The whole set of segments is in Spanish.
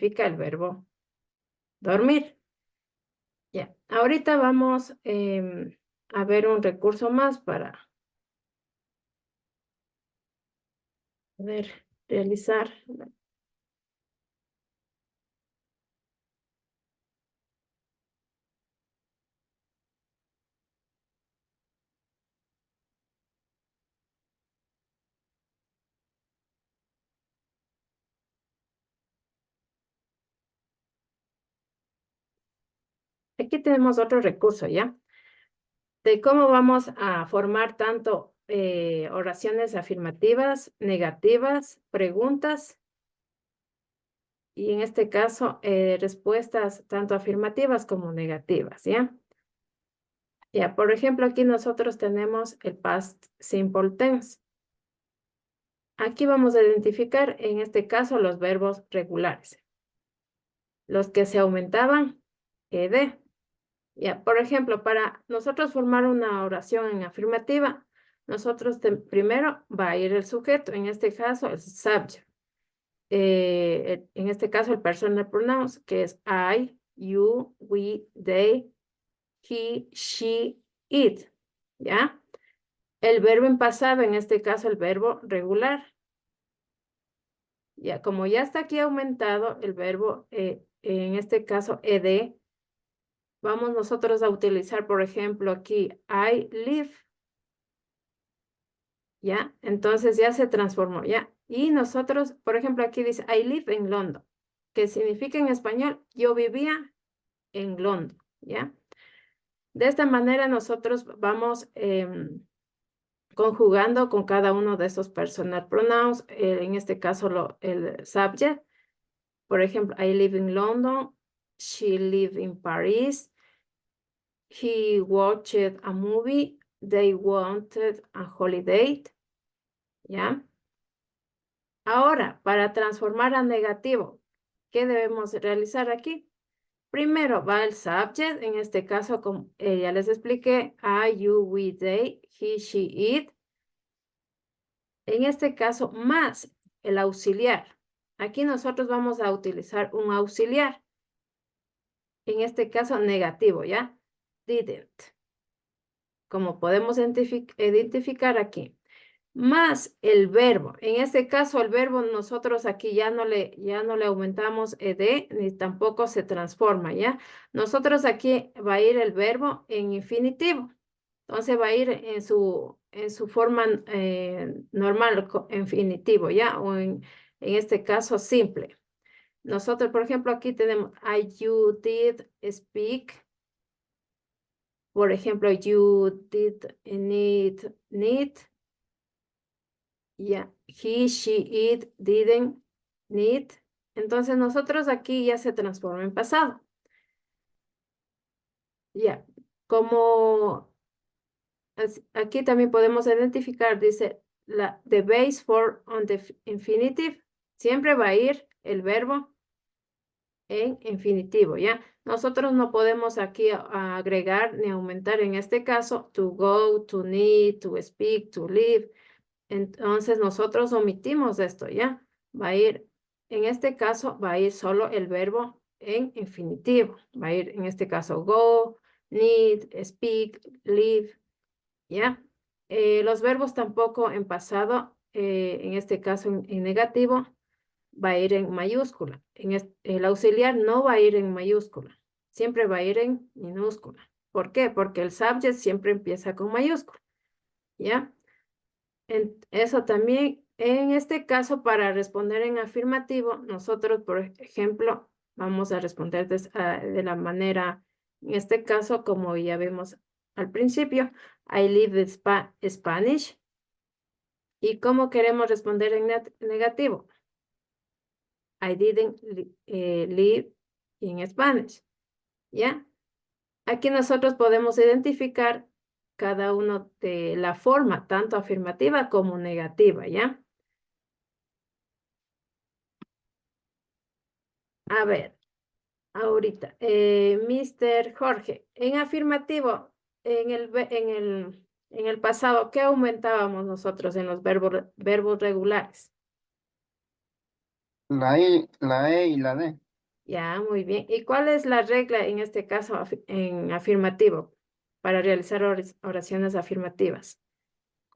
significa el verbo dormir. Ya, ahorita vamos a ver un recurso más para poder realizar. Aquí tenemos otro recurso, ¿ya? De cómo vamos a formar tanto oraciones afirmativas, negativas, preguntas y en este caso respuestas tanto afirmativas como negativas, ¿ya? Ya, por ejemplo, aquí nosotros tenemos el past simple tense. Aquí vamos a identificar en este caso los verbos regulares, los que se aumentaban, ed. Ya, por ejemplo, para nosotros formar una oración en afirmativa, nosotros primero va a ir el sujeto, en este caso el subject. En este caso el personal pronouns, que es I, you, we, they, he, she, it. ¿Ya? El verbo en pasado, en este caso el verbo regular. Ya, como ya está aquí aumentado el verbo, en este caso ed, vamos nosotros a utilizar, por ejemplo, aquí I live. ¿Ya? Entonces ya se transformó, ¿ya? Y nosotros, por ejemplo, aquí dice I live in London, que significa en español yo vivía en London, ¿ya? De esta manera nosotros vamos conjugando con cada uno de esos personal pronouns, en este caso el subject. Por ejemplo, I live in London, she live in Paris, he watched a movie, they wanted a holiday, ¿ya? Ahora, para transformar a negativo, ¿qué debemos realizar aquí? Primero va el subject, en este caso, como ya les expliqué, I, you, we, they, he, she, it. En este caso, más el auxiliar. Aquí nosotros vamos a utilizar un auxiliar. En este caso, negativo, ¿ya? Didn't. Como podemos identificar aquí. Más el verbo. En este caso, el verbo nosotros aquí ya no le aumentamos ed, ni tampoco se transforma, ¿ya? Nosotros aquí va a ir el verbo en infinitivo. Entonces va a ir en su forma normal, infinitivo, ¿ya? O en este caso, simple. Nosotros, por ejemplo, aquí tenemos I, you, did, speak. Por ejemplo, you did, need. Ya, he, she, it, didn't, need. Entonces nosotros aquí ya se transforma en pasado. Ya, como aquí también podemos identificar, dice, the base for on the infinitive, siempre va a ir el verbo en infinitivo, ¿ya? Nosotros no podemos aquí agregar ni aumentar en este caso to go, to need, to speak, to live. Entonces nosotros omitimos esto, ¿ya? Va a ir, en este caso, va a ir solo el verbo en infinitivo. Va a ir, en este caso, go, need, speak, live, ¿ya? Los verbos tampoco en pasado, en este caso en negativo, va a ir en mayúscula. El auxiliar no va a ir en mayúscula. Siempre va a ir en minúscula. ¿Por qué? Porque el subject siempre empieza con mayúscula, ¿ya? Eso también, en este caso, para responder en afirmativo, nosotros, por ejemplo, vamos a responder de la manera, en este caso, como ya vimos al principio, I live Spanish. ¿Y cómo queremos responder en negativo? I didn't live in Spanish. ¿Ya? Aquí nosotros podemos identificar cada uno de la forma, tanto afirmativa como negativa, ¿ya? A ver, ahorita, Mr. Jorge, en afirmativo, en el pasado, ¿qué aumentábamos nosotros en los verbos regulares? La E y la D. Ya, muy bien. ¿Y cuál es la regla en este caso en afirmativo para realizar oraciones afirmativas?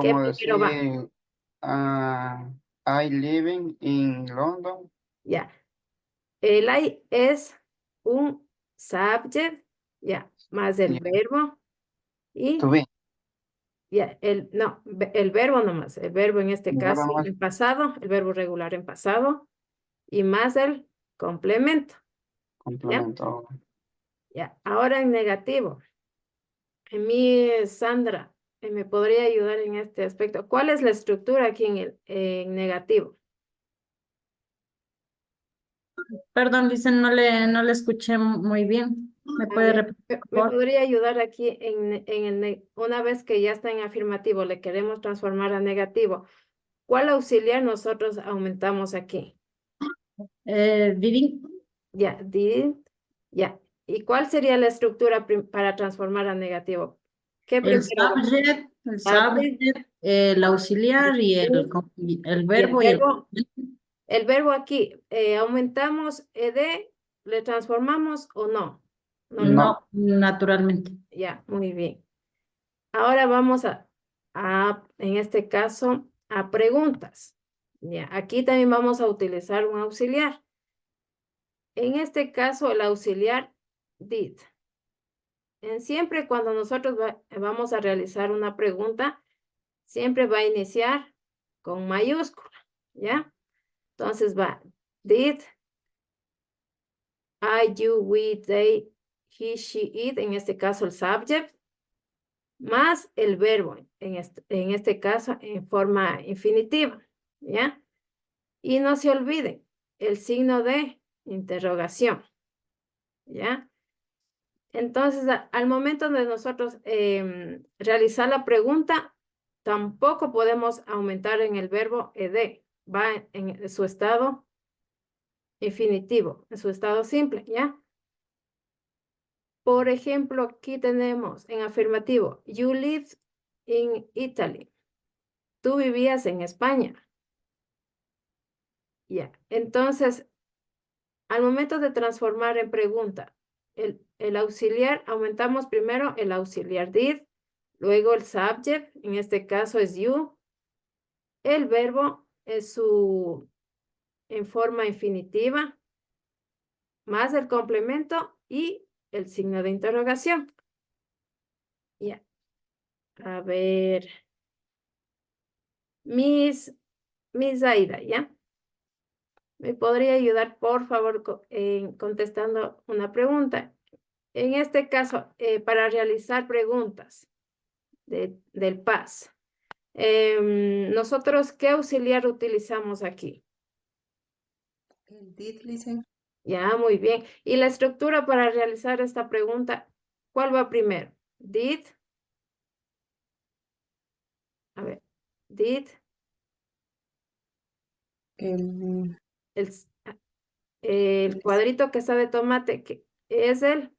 ¿Qué Como primero va? decir, I living in London. Ya. El I es un subject, ya, más el Yeah. verbo To y be. ya, no, el verbo nomás, el verbo en este Verbo caso nomás. en pasado, el verbo regular en pasado y más el complemento, ¿ya? Complemento. Ya, ahora en negativo. En mí, Sandra, ¿me podría ayudar en este aspecto? ¿Cuál es la estructura aquí en negativo? Perdón, dicen, no le escuché muy bien. ¿Me A puede ver, repetir, por ¿me favor? podría ayudar aquí una vez que ya está en afirmativo, le queremos transformar a negativo? ¿Cuál auxiliar nosotros aumentamos aquí? Didn't, Ya, did, ya. ¿Y cuál sería la estructura para transformar a negativo? ¿Qué primero va? el Subject, subject, el auxiliar y el y el verbo y el verbo. El verbo aquí, aumentamos ed, ¿le transformamos o no? No le, No. no, naturalmente. ya, muy bien. Ahora vamos en este caso, a preguntas. Ya, aquí también vamos a utilizar un auxiliar. En este caso, el auxiliar did. Siempre cuando nosotros vamos a realizar una pregunta, siempre va a iniciar con mayúscula, ¿ya? Entonces va, did, I, you, we, they, he, she, it, en este caso el subject, más el verbo, en este caso en forma infinitiva, ¿ya? Y no se olviden el signo de interrogación, ¿ya? Entonces, al momento de nosotros realizar la pregunta, tampoco podemos aumentar en el verbo ed, va en su estado infinitivo, en su estado simple, ¿ya? Por ejemplo, aquí tenemos en afirmativo, you lived in Italy. Tú vivías en España. Ya. Entonces, al momento de transformar en pregunta, el auxiliar, aumentamos primero el auxiliar did, luego el subject, en este caso es you, el verbo es en forma infinitiva, más el complemento y el signo de interrogación. Ya. A ver. Miss, Miss Aida, ¿ya? ¿Me podría ayudar, por favor, en contestando una pregunta? En este caso, para realizar preguntas del PAS, nosotros, ¿qué auxiliar utilizamos aquí? El did listen. Ya, muy bien. Y la estructura para realizar esta pregunta, ¿cuál va primero? Did, a ver, did, El, el, el cuadrito que está de tomate, que es el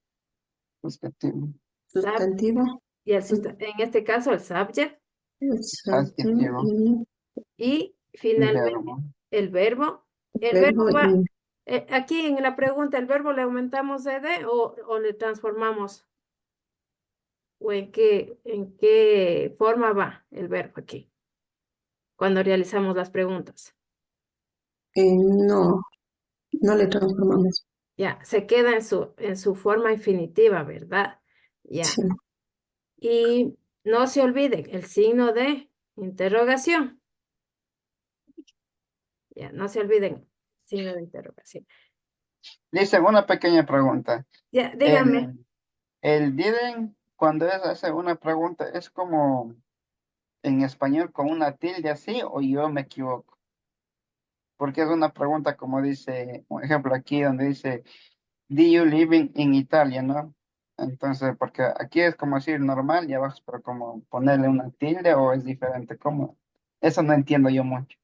Respectivo. sub, sustantivo. y en este caso el subject, El Adjetivo. y Y finalmente verbo. el verbo. El verbo verbo va, y aquí en la pregunta, ¿el verbo le aumentamos ed o le transformamos? ¿O en qué forma va el verbo aquí? Cuando realizamos las preguntas. no, no le transformamos. Ya, se queda en su forma infinitiva, ¿verdad? Ya. Sí. Y no se olviden el signo de interrogación. Ya, no se olviden signo de interrogación. Dice una pequeña pregunta. Ya, dígame. El didn't, cuando hace una pregunta, es como en español con una tilde así o yo me equivoco. Porque es una pregunta como dice, un ejemplo aquí donde dice, do you live in Italia, ¿no? Entonces, porque aquí es como decir normal y abajo, pero como ponerle una tilde o es diferente, ¿cómo? Eso no entiendo yo mucho.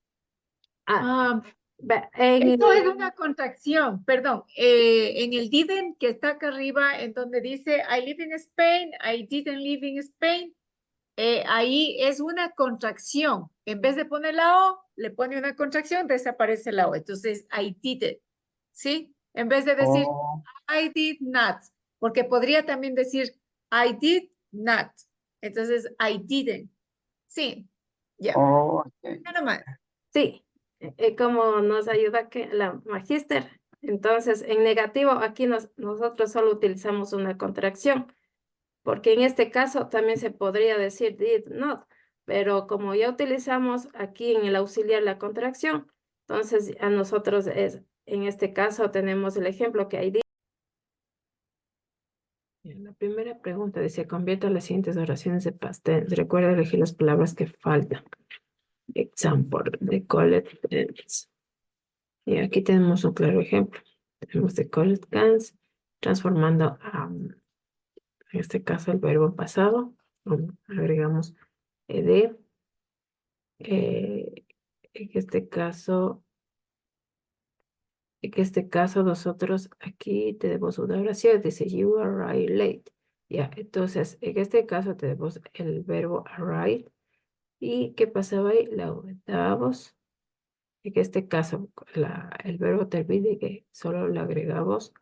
Ah, Ah, esto es una contracción, perdón. En el didn't que está acá arriba, en donde dice I live in Spain, I didn't live in Spain, ahí es una contracción. En vez de poner la O, le pone una contracción, desaparece la O. Entonces, I didn't, ¿sí? En vez de decir Oh, I did not, porque podría también decir I did not. Entonces, I didn't. Sí, ya, oh, ok. nada más. Sí, como nos ayuda que la magíster. Entonces, en negativo, aquí nosotros solo utilizamos una contracción, porque en este caso también se podría decir did not, pero como ya utilizamos aquí en el auxiliar la contracción, entonces a nosotros en este caso tenemos el ejemplo que I did. Bien, la primera pregunta dice, convierta las siguientes oraciones de past tense. Recuerda elegir las palabras que faltan. Example, the college tense. Y aquí tenemos un claro ejemplo. Tenemos the college tense transformando en este caso el verbo pasado. Agregamos ed. En este caso nosotros aquí tenemos una oración, dice you arrive late. Ya, entonces en este caso tenemos el verbo arrive. ¿Y qué pasaba ahí? La aumentábamos. En este caso, el verbo termina y que solo le agregamos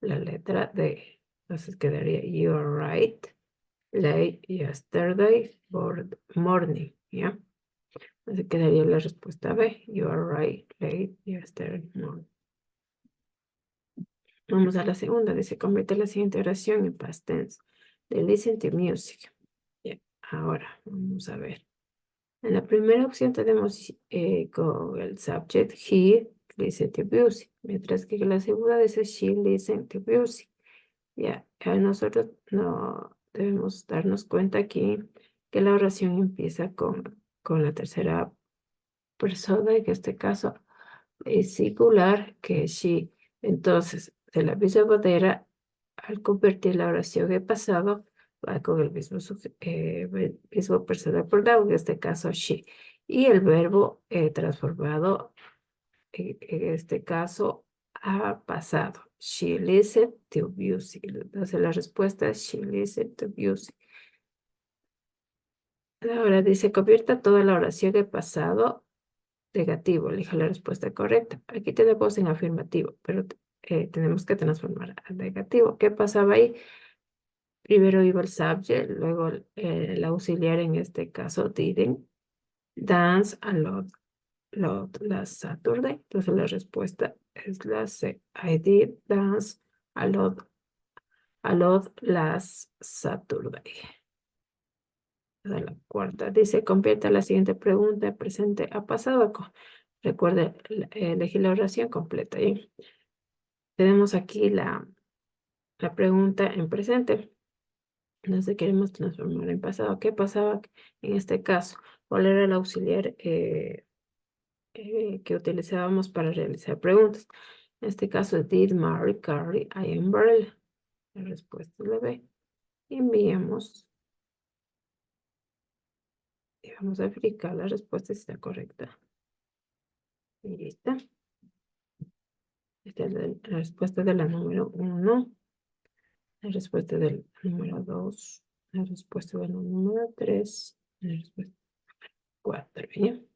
la letra D. Entonces quedaría you arrived late yesterday morning. ¿Ya? Entonces quedaría la respuesta B. You arrived late yesterday morning. Vamos a la segunda. Dice, convierte la siguiente oración en past tense. De listen to music. Ya, ahora, vamos a ver. En la primera opción tenemos con el subject he listen to music, mientras que la segunda dice she listen to music. Ya, nosotros no debemos darnos cuenta aquí que la oración empieza con la tercera persona, en este caso es singular, que es she. Entonces, de la misma manera, al convertir la oración en pasado, va con el mismo personal pronoun, en este caso she. Y el verbo transformado, en este caso, a pasado. She listened to music. Entonces la respuesta es she listened to music. Ahora dice, convierta toda la oración en pasado negativo. Elija la respuesta correcta. Aquí tenemos en afirmativo, pero tenemos que transformar a negativo. ¿Qué pasaba ahí? Primero iba el subject, luego el auxiliar, en este caso didn't dance a lot last Saturday. Entonces la respuesta es la C. I did dance a lot last Saturday. La cuarta dice, convierte la siguiente pregunta de presente a pasado. Recuerde elegir la oración completa. ¿Sí? Tenemos aquí la pregunta en presente. Entonces queremos transformar en pasado. ¿Qué pasaba en este caso? ¿Cuál era el auxiliar que utilizábamos para realizar preguntas? En este caso, did Mary carry a umbrella? La respuesta es la B. Enviamos. Y vamos a verificar la respuesta si está correcta. Y lista. Esta es la respuesta de la número 1. La respuesta del número 2. La respuesta del número 3. La respuesta 4. ¿Bien?